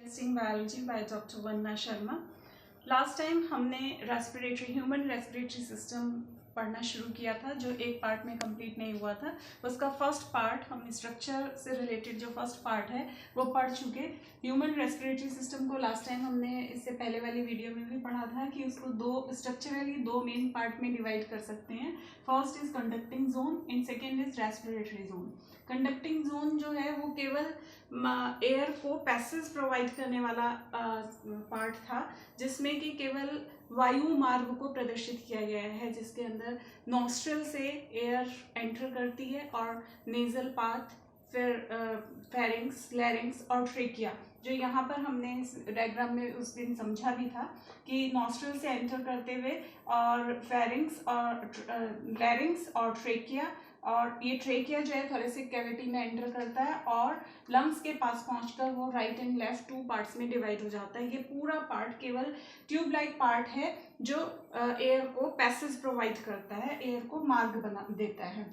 Biology by doctor Vandana Sharma. Last time हमने human respiratory system पढ़ना शुरू किया था, जो एक पार्ट में कंप्लीट नहीं हुआ था। उसका फर्स्ट पार्ट हम स्ट्रक्चर से रिलेटेड जो फर्स्ट पार्ट है वो पढ़ चुके। ह्यूमन रेस्पिरेटरी सिस्टम को लास्ट टाइम हमने इससे पहले वाली वीडियो में भी पढ़ा था कि उसको स्ट्रक्चरली दो मेन पार्ट में डिवाइड कर सकते हैं। First is conducting zone and second is respiratory zone. Conducting zone जो है वो केवल एयर को पैसेज प्रोवाइड करने वाला पार्ट था, जिसमें कि केवल वायु मार्ग को प्रदर्शित किया गया है, जिसके अंदर नॉस्ट्रल से एयर एंटर करती है और नेजल पाथ, फिर फेरिंग्स, लैरिंग्स और ट्रेकिया, जो यहाँ पर हमने इस डायग्राम में उस दिन समझा भी था कि नॉस्ट्रल से एंटर करते हुए और फेरिंग्स और लैरिंग्स और ट्रेकिया, और ये ट्रेकिया जो है थोरेसिक कैविटी में एंटर करता है और लंग्स के पास पहुंचकर वो right and left two parts में डिवाइड हो जाता है। ये पूरा पार्ट केवल ट्यूब लाइक पार्ट है जो एयर को पैसेज प्रोवाइड करता है, एयर को मार्ग बना देता है।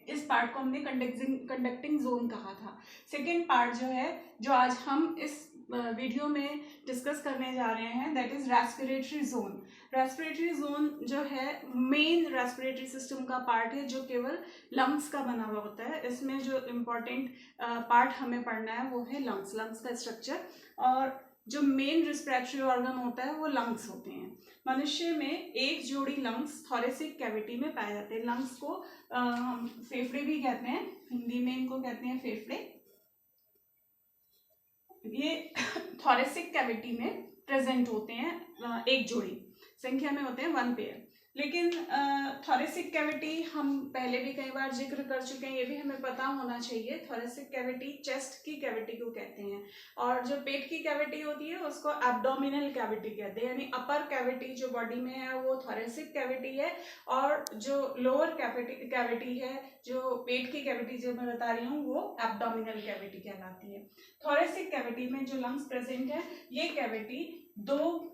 इस पार्ट को हमने कंडक्टिंग जोन कहा था। सेकेंड पार्ट जो है, जो आज हम इस वीडियो में डिस्कस करने जा रहे हैं, that is respiratory zone. Respiratory zone जो है मेन रेस्पिरेटरी सिस्टम का पार्ट है, जो केवल लंग्स का बना हुआ होता है। इसमें जो इम्पोर्टेंट पार्ट हमें पढ़ना है वो है लंग्स का स्ट्रक्चर, और जो मेन रेस्पिरेटरी ऑर्गन होता है वो लंग्स होते हैं। मनुष्य में एक जोड़ी लंग्स थोरेसिक कैविटी में पाए जाते हैं। लंग्स को हम फेफड़े भी कहते हैं, हिंदी में इनको कहते हैं फेफड़े। ये थोरेसिक कैविटी में प्रेजेंट होते हैं, एक जोड़ी संख्या में होते हैं, 1 पेयर। लेकिन थोरेसिक कैविटी हम पहले भी कई बार जिक्र कर चुके हैं, ये भी हमें पता होना चाहिए। थोरेसिक कैविटी चेस्ट की कैविटी को कहते हैं, और जो पेट की कैविटी होती है उसको एब्डोमिनल कैविटी कहते हैं। यानी अपर कैविटी जो बॉडी में है वो थोरेसिक कैविटी है, और जो लोअर कैविटी है, जो पेट की कैविटी जो मैं बता रही हूँ, वो एब्डोमिनल कैविटी कहलाती है। थोरेसिक कैविटी में जो लंग्स प्रेजेंट है, ये कैविटी दो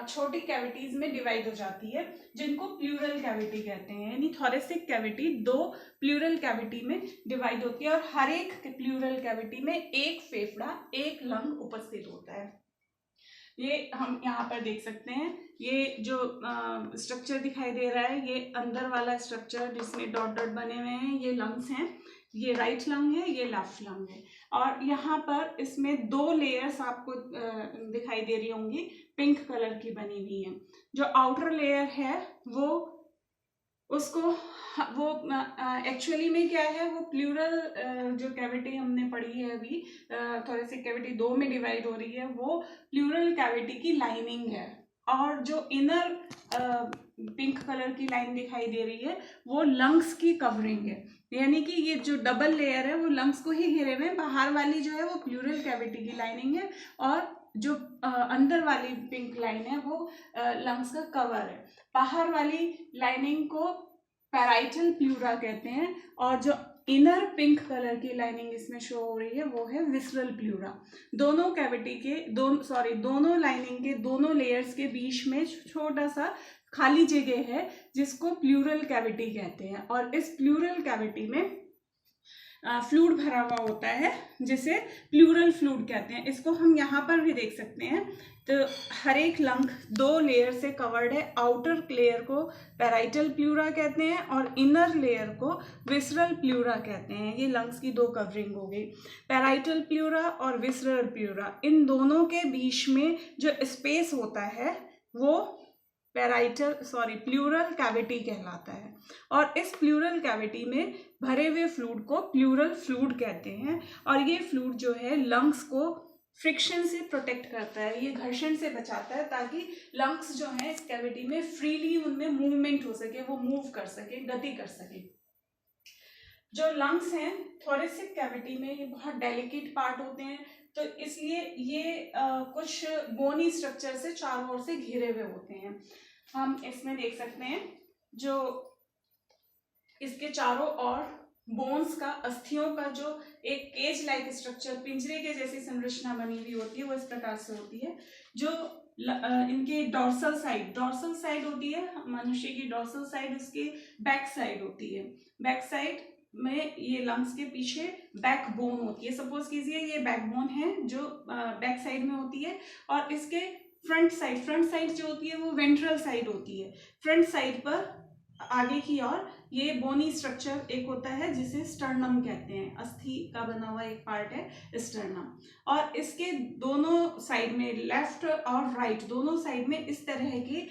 छोटी कैविटीज में डिवाइड हो जाती है, जिनको प्लूरल कैविटी कहते हैं। यानी थोरेसिक कैविटी दो प्लूरल कैविटी में डिवाइड होती है, और हर एक प्लूरल कैविटी में एक फेफड़ा, एक लंग उपस्थित होता है। ये हम यहाँ पर देख सकते हैं। ये जो स्ट्रक्चर दिखाई दे रहा है, ये अंदर वाला स्ट्रक्चर जिसमें डॉट डॉट बने हुए हैं, ये लंग्स हैं। ये राइट लंग है, ये लेफ्ट लंग है, और यहाँ पर इसमें 2 लेयर्स आपको दिखाई दे रही होंगी, पिंक कलर की बनी हुई है। जो आउटर लेयर है वो एक्चुअली में क्या है, वो प्लूरल जो कैविटी हमने पढ़ी है अभी, थोरेसिक कैविटी 2 में डिवाइड हो रही है, वो प्लूरल कैविटी की लाइनिंग है। और जो इनर पिंक कलर की लाइन दिखाई दे रही है वो लंग्स की कवरिंग है। यानी कि ये जो डबल लेयर है वो लंग्स को ही घेरे हुए हैं। बाहर वाली जो है वो प्लूरल कैविटी की लाइनिंग है, और जो अंदर वाली पिंक लाइन है वो लंग्स का कवर है। बाहर वाली लाइनिंग को पैराइटल प्लूरा कहते हैं, और जो इनर पिंक कलर की लाइनिंग इसमें शो हो रही है वो है विसरल प्लूरा। दोनों कैविटी के दोनों लाइनिंग के दोनों लेयर्स के बीच में छोटा सा खाली जगह है, जिसको प्लूरल कैविटी कहते हैं, और इस प्लूरल कैविटी में फ्लूइड भरा हुआ होता है, जिसे प्लूरल फ्लूइड कहते हैं। इसको हम यहाँ पर भी देख सकते हैं। तो हर एक लंग 2 लेयर से कवर्ड है। आउटर लेयर को पैराइटल प्लूरा कहते हैं और इनर लेयर को विसरल प्लूरा कहते हैं। ये लंग्स की 2 कवरिंग हो गई, पैराइटल प्लूरा और विसरल प्लूरा। इन दोनों के बीच में जो स्पेस होता है वो प्लूरल कैविटी कहलाता है, और इस प्लूरल कैविटी में भरे हुए फ्लूइड को प्लूरल फ्लूइड कहते हैं। और ये फ्लूइड जो है लंग्स को फ्रिक्शन से प्रोटेक्ट करता है, ये घर्षण से बचाता है, ताकि लंग्स जो है इस कैविटी में फ्रीली उनमें मूवमेंट हो सके, वो मूव कर सके, गति कर सके। जो लंग्स हैं थोरेसिक कैविटी में ये बहुत डेलिकेट पार्ट होते हैं, तो इसलिए ये कुछ बोनी स्ट्रक्चर से चारों ओर से घिरे हुए होते हैं। हम इसमें देख सकते हैं जो इसके चारों ओर बोन्स का, अस्थियों का जो एक केज लाइक स्ट्रक्चर, पिंजरे के जैसी संरचना बनी हुई होती है, वो इस प्रकार से होती है। जो इनके डॉर्सल साइड होती है, मनुष्य की डॉर्सल साइड उसकी बैक साइड होती है। बैक साइड में ये लंग्स के पीछे बैकबोन होती है। सपोज कीजिए ये बैकबोन है जो बैक साइड में होती है, और इसके फ्रंट साइड जो होती है वो वेंट्रल साइड होती है। फ्रंट साइड पर आगे की ओर ये बोनी स्ट्रक्चर एक होता है जिसे स्टर्नम कहते हैं, अस्थि का बना हुआ एक पार्ट है स्टर्नम। और इसके दोनों साइड में, लेफ्ट और राइट दोनों साइड में इस तरह की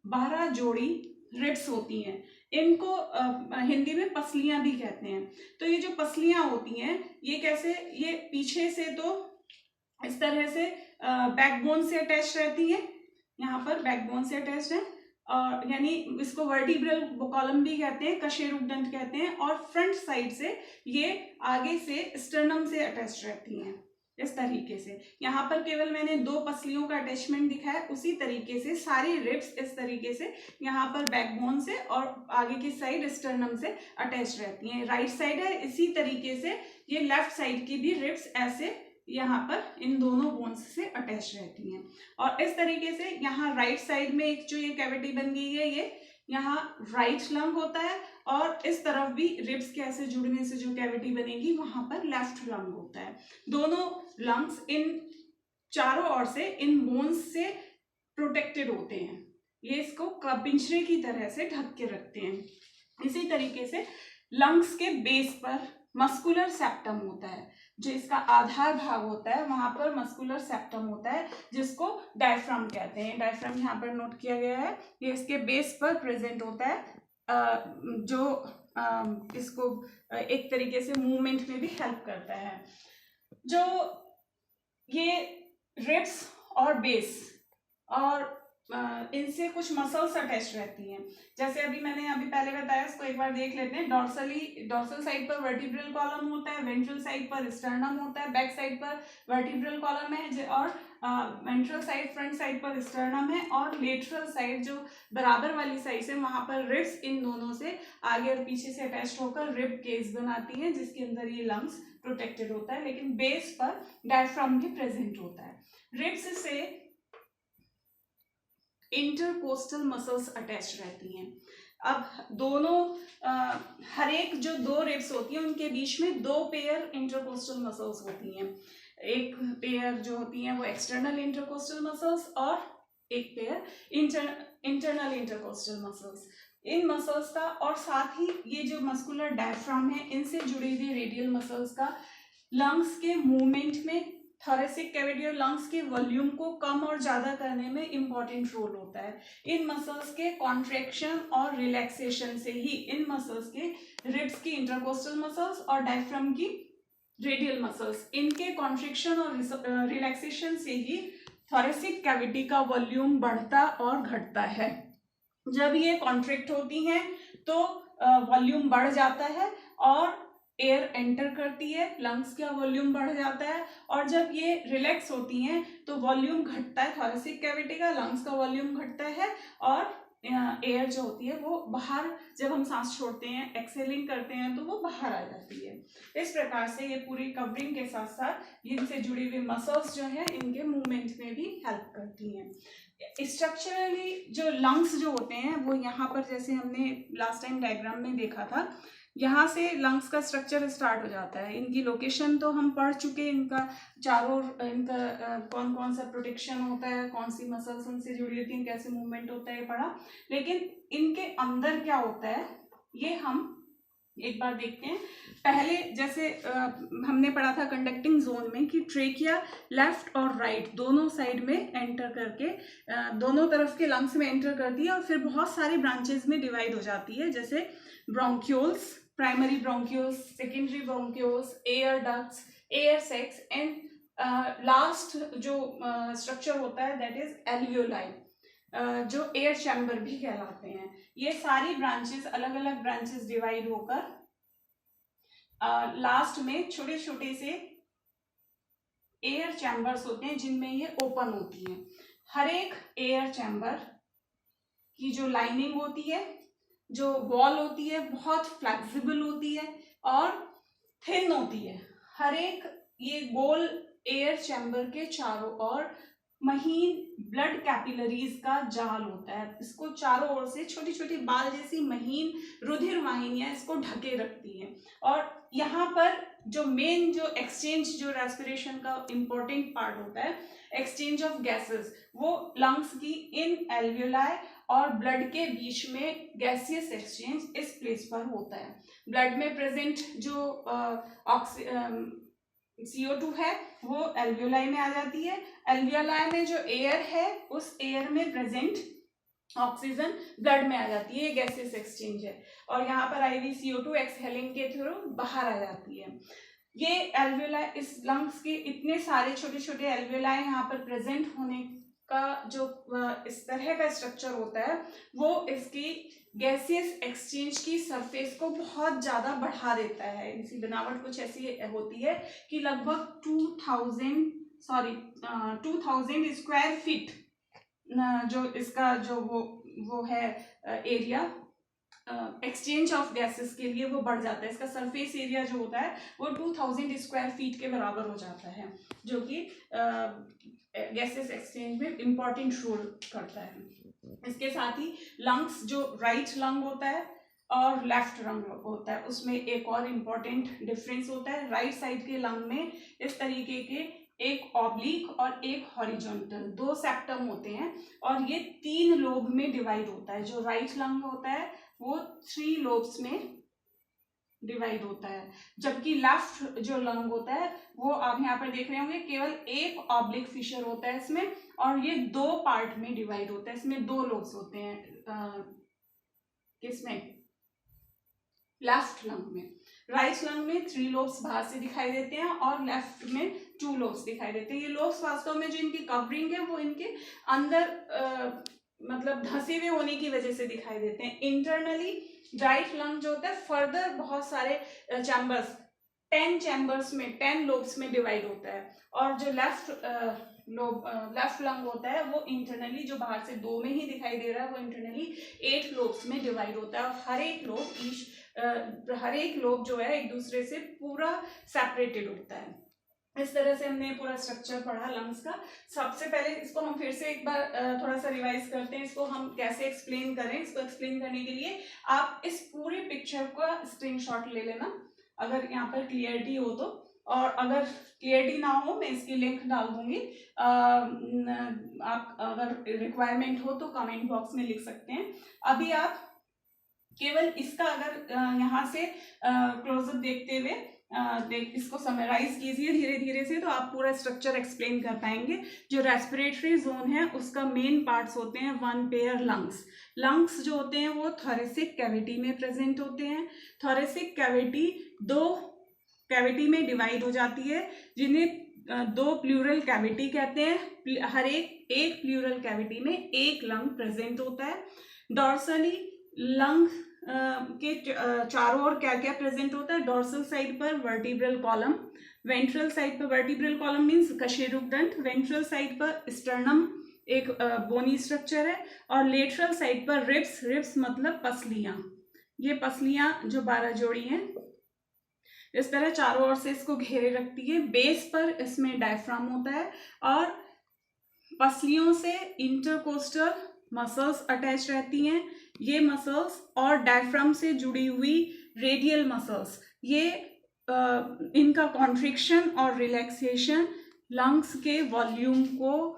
12 जोड़ी रिब्स होती हैं। इनको हिंदी में पसलियां भी कहते हैं। तो ये जो पसलियां होती हैं ये कैसे, ये पीछे से तो इस तरह से बैकबोन से अटैच रहती हैं, यहाँ पर बैकबोन से अटैच है, और यानी इसको वर्टिब्रल कॉलम भी कहते हैं, कशेरुकदंड कहते हैं। और फ्रंट साइड से ये आगे से स्टर्नम से अटैच रहती हैं इस तरीके से। यहाँ पर केवल मैंने 2 पसलियों का अटैचमेंट दिखाया, उसी तरीके से सारी रिब्स इस तरीके से यहाँ पर बैकबोन से और आगे की साइड स्टर्नम से अटैच रहती हैं। राइट साइड है, इसी तरीके से ये लेफ्ट साइड की भी रिब्स ऐसे यहाँ पर इन दोनों बोन्स से अटैच रहती हैं। और इस तरीके से यहाँ राइट साइड में एक जो ये कैविटी बन गई है, ये यहाँ राइट लंग होता है, और इस तरफ भी रिब्स के ऐसे जुड़ने से जो कैविटी बनेगी वहां पर लेफ्ट लंग होता है। दोनों लंग्स इन चारों ओर से इन बोन्स से प्रोटेक्टेड होते हैं, ये इसको पिंजरे की तरह से ढक के रखते हैं। इसी तरीके से लंग्स के बेस पर मस्कुलर सेप्टम होता है, जो इसका आधार भाग होता है वहां पर मस्कुलर सेप्टम होता है, जिसको डायफ्राम कहते हैं। डायफ्राम यहाँ पर नोट किया गया है, ये इसके बेस पर प्रेजेंट होता है, जो इसको एक तरीके से मूवमेंट में भी हेल्प करता है। जो ये रिब्स और बेस और इनसे कुछ मसल्स अटैच रहती हैं, जैसे अभी मैंने पहले बताया, इसको एक बार देख लेते हैं। डॉर्सल साइड पर वर्टिब्रल कॉलम होता है, वेंट्रल साइड पर स्टर्नम होता है, बैक साइड पर वर्टिब्रल कॉलम है, और वेंट्रल साइड फ्रंट साइड पर स्टर्नम है, और लेटरल साइड जो बराबर वाली साइड है वहां पर रिब्स इन दोनों से आगे और पीछे से अटैच होकर रिब केस बनाती है, जिसके अंदर ये लंग्स प्रोटेक्टेड होता है, लेकिन बेस पर डायफ्राम भी प्रेजेंट होता है। रिब्स से इंटरकोस्टल मसल्स अटैच रहती हैं। अब दोनों हर एक जो 2 रिब्स होती हैं उनके बीच में 2 पेयर इंटरकोस्टल मसल्स होती हैं। एक पेयर जो होती हैं वो एक्सटर्नल इंटरकोस्टल मसल्स, और एक पेयर इंटरनल इंटरकोस्टल मसल्स। इन मसल्स का और साथ ही ये जो मस्कुलर डायफ्राम है इनसे जुड़ी हुई रेडियल मसल्स का लंग्स के मूवमेंट में, थोरेसिक कैविटी और लंग्स के वॉल्यूम को कम और ज्यादा करने में इंपॉर्टेंट रोल होता है। इन मसल्स के कॉन्ट्रैक्शन और रिलैक्सेशन से ही, इन मसल्स के रिब्स की इंटरकोस्टल मसल्स और डायफ्राम की रेडियल मसल्स, इनके कॉन्ट्रैक्शन और रिलैक्सेशन से ही थोरेसिक कैविटी का वॉल्यूम बढ़ता और घटता है। जब ये कॉन्ट्रैक्ट होती हैं तो वॉल्यूम बढ़ जाता है और एयर एंटर करती है, लंग्स का वॉल्यूम बढ़ जाता है, और जब ये रिलैक्स होती हैं तो वॉल्यूम घटता है थोरेसिक कैविटी का, लंग्स का वॉल्यूम घटता है, और एयर जो होती है वो बाहर, जब हम सांस छोड़ते हैं, एक्सेलिंग करते हैं, तो वो बाहर आ जाती है। इस प्रकार से ये पूरी कवरिंग के साथ साथ इनसे जुड़ी हुई मसल्स जो है इनके मूवमेंट में भी हेल्प करती हैं। स्ट्रक्चरली जो लंग्स जो होते हैं वो यहाँ पर, जैसे हमने लास्ट टाइम डायग्राम में देखा था, यहाँ से लंग्स का स्ट्रक्चर स्टार्ट हो जाता है। इनकी लोकेशन तो हम पढ़ चुके, इनका चारों, इनका कौन कौन सा प्रोटेक्शन होता है, कौन सी मसल्स उनसे जुड़ी होती हैं, कैसे मूवमेंट होता है पढ़ा, लेकिन इनके अंदर क्या होता है ये हम एक बार देखते हैं। पहले जैसे हमने पढ़ा था कंडक्टिंग जोन में कि ट्रेकिया लेफ्ट और राइट दोनों साइड में एंटर करके दोनों तरफ के लंग्स में एंटर करती है, और फिर बहुत सारी ब्रांचेस में डिवाइड हो जाती है, जैसे bronchioles, primary bronchioles, secondary bronchioles, air ducts, air sacs, and last जो स्ट्रक्चर होता है दैट इज एल्वियोलाई, जो एयर चैम्बर भी कहलाते हैं। ये सारी ब्रांचेस, अलग अलग ब्रांचेस डिवाइड होकर लास्ट में छोटे छोटे से एयर चैम्बर्स होते हैं जिनमें ये ओपन होती हैं। हर एक एयर चैम्बर की जो लाइनिंग होती है, जो वॉल होती है, बहुत फ्लेक्सिबल होती है और थिन होती है। हर एक ये गोल एयर चैम्बर के चारों ओर महीन ब्लड कैपिलरीज का जाल होता है। इसको चारों ओर से छोटी छोटी बाल जैसी महीन रुधिर वाहिनियां इसको ढके रखती हैं। और यहाँ पर जो मेन जो एक्सचेंज जो रेस्पिरेशन का इंपॉर्टेंट पार्ट होता है, एक्सचेंज ऑफ गैसेस, वो लंग्स की इन एल्वियोलाई और ब्लड के बीच में गैसियस एक्सचेंज इस प्लेस पर होता है। ब्लड में प्रेजेंट जो CO2 है वो एल्वियोलाई में आ जाती है। एल्वियोलाई में जो एयर है उस एयर में प्रेजेंट ऑक्सीजन ब्लड में आ जाती है, ये गैसियस एक्सचेंज है। और यहाँ पर IV CO2 एक्सहेलिंग के थ्रू बाहर आ जाती है। ये एल्वियोलाई, इस लंग्स के इतने सारे छोटे छोटे एल्वियोलाई यहाँ पर प्रेजेंट होने का जो इस तरह का स्ट्रक्चर होता है वो इसकी गैसियस एक्सचेंज की सरफेस को बहुत ज़्यादा बढ़ा देता है। इनकी बनावट कुछ ऐसी होती है कि लगभग 2000 स्क्वायर फीट जो इसका जो वो है एरिया एक्सचेंज ऑफ गैसेस के लिए वो बढ़ जाता है। इसका सरफेस एरिया जो होता है वो 2000 स्क्वायर फीट के बराबर हो जाता है, जो कि गैसेस एक्सचेंज में इम्पॉर्टेंट रोल करता है। इसके साथ ही लंग्स, जो राइट लंग होता है और लेफ्ट लंग होता है, उसमें एक और इम्पॉर्टेंट डिफरेंस होता है। राइट साइड के लंग में इस तरीके के एक ऑब्लिक और एक हॉरिजॉन्टल 2 सेप्टम होते हैं और ये 3 लोब में डिवाइड होता है। जो राइट लंग होता है वो 3 लोब्स में डिवाइड होता है, जबकि लेफ्ट जो लंग होता है वो आप यहाँ पर देख रहे होंगे केवल एक ऑब्लिक फिशर होता है इसमें, और ये 2 पार्ट में डिवाइड होता है। इसमें 2 लोब्स होते हैं किसमें, लेफ्ट लंग में। राइट लंग में 3 लोब्स बाहर से दिखाई देते हैं और लेफ्ट में 2 लोब्स दिखाई देते हैं। ये लोब्स वास्तव में जो इनकी कवरिंग है वो इनके अंदर मतलब धंसे हुए होने की वजह से दिखाई देते हैं। इंटरनली राइट लंग जो होता है फर्दर बहुत सारे चैम्बर्स, 10 चैम्बर्स में 10 लोब्स में डिवाइड होता है, और जो लेफ्ट लंग होता है वो इंटरनली, जो बाहर से 2 में ही दिखाई दे रहा है, वो इंटरनली 8 लोब्स में डिवाइड होता है। और हर एक लोब जो है एक दूसरे से पूरा सेपरेटेड होता है। इस तरह से हमने पूरा स्ट्रक्चर पढ़ा लंग्स का। सबसे पहले इसको हम फिर से एक बार थोड़ा सा रिवाइज करते हैं, इसको हम कैसे एक्सप्लेन करें। इसको एक्सप्लेन करने के लिए आप इस पूरे पिक्चर का स्क्रीनशॉट ले लेना, अगर यहाँ पर क्लियरिटी हो तो, और अगर क्लियरिटी ना हो मैं इसकी लिंक डाल दूंगी। आप अगर रिक्वायरमेंट हो तो कमेंट बॉक्स में लिख सकते हैं। अभी आप केवल इसका अगर यहाँ से क्लोजअप देखते हुए इसको समराइज कीजिए धीरे धीरे से, तो आप पूरा स्ट्रक्चर एक्सप्लेन कर पाएंगे। जो रेस्पिरेटरी जोन है उसका मेन पार्ट्स होते हैं 1 पेयर लंग्स। लंग्स जो होते हैं वो थोरेसिक कैविटी में प्रेजेंट होते हैं। थोरेसिक कैविटी 2 कैविटी में डिवाइड हो जाती है, जिन्हें 2 प्लूरल कैविटी कहते हैं। हर एक प्लूरल कैविटी में एक लंग प्रेजेंट होता है। डॉर्सली लंग के चारों ओर क्या क्या प्रेजेंट होता है। डॉर्सल साइड पर वर्टिब्रल कॉलम, वेंट्रल साइड पर वर्टिब्रल कॉलम मीन्स कशेरुकदंड, वेंट्रल साइड पर स्टर्नम एक बोनी स्ट्रक्चर है, और लेटरल साइड पर रिब्स मतलब पसलियां। ये पसलियां जो 12 जोड़ी हैं इस तरह चारों ओर से इसको घेरे रखती है। बेस पर इसमें डायफ्राम होता है और पसलियों से इंटरकोस्टल मसल्स अटैच रहती हैं। ये मसल्स और डायफ्राम से जुड़ी हुई रेडियल मसल्स, ये इनका कॉन्ट्रिक्शन और रिलैक्सेशन लंग्स के वॉल्यूम को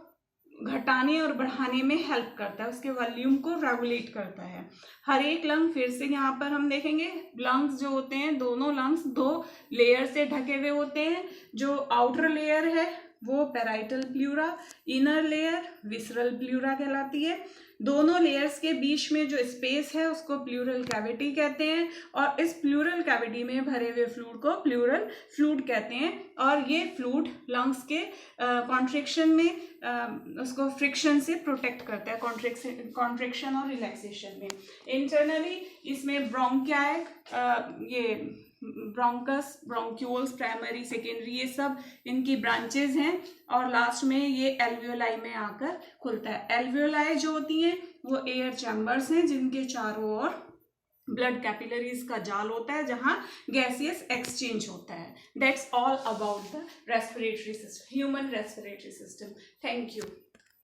घटाने और बढ़ाने में हेल्प करता है, उसके वॉल्यूम को रेगुलेट करता है। हर एक लंग, फिर से यहाँ पर हम देखेंगे, लंग्स जो होते हैं दोनों लंग्स 2 लेयर से ढके हुए होते हैं। जो आउटर लेयर है वो parietal pleura, inner layer visceral pleura कहलाती है। दोनों लेयर्स के बीच में जो स्पेस है उसको प्लूरल कैविटी कहते हैं, और इस प्लूरल कैविटी में भरे हुए फ्लूइड को प्लूरल फ्लूइड कहते हैं। और ये फ्लूइड लंग्स के कॉन्ट्रिक्शन में उसको फ्रिक्शन से प्रोटेक्ट करता है, कॉन्ट्रिक्शन और रिलैक्सेशन में। इंटरनली इसमें ब्रोंकियाई, ये ब्रोंकस, ब्रोंक्यूल्स, प्राइमरी, सेकेंडरी, ये सब इनकी ब्रांचेज हैं, और लास्ट में ये एल्वियोलाई में आकर खुलता है। एल्वियोलाई जो होती हैं वो एयर चैम्बर्स हैं जिनके चारों ओर ब्लड कैपिलरीज का जाल होता है जहां गैसियस एक्सचेंज होता है। That's all about the respiratory system, human respiratory system. Thank you.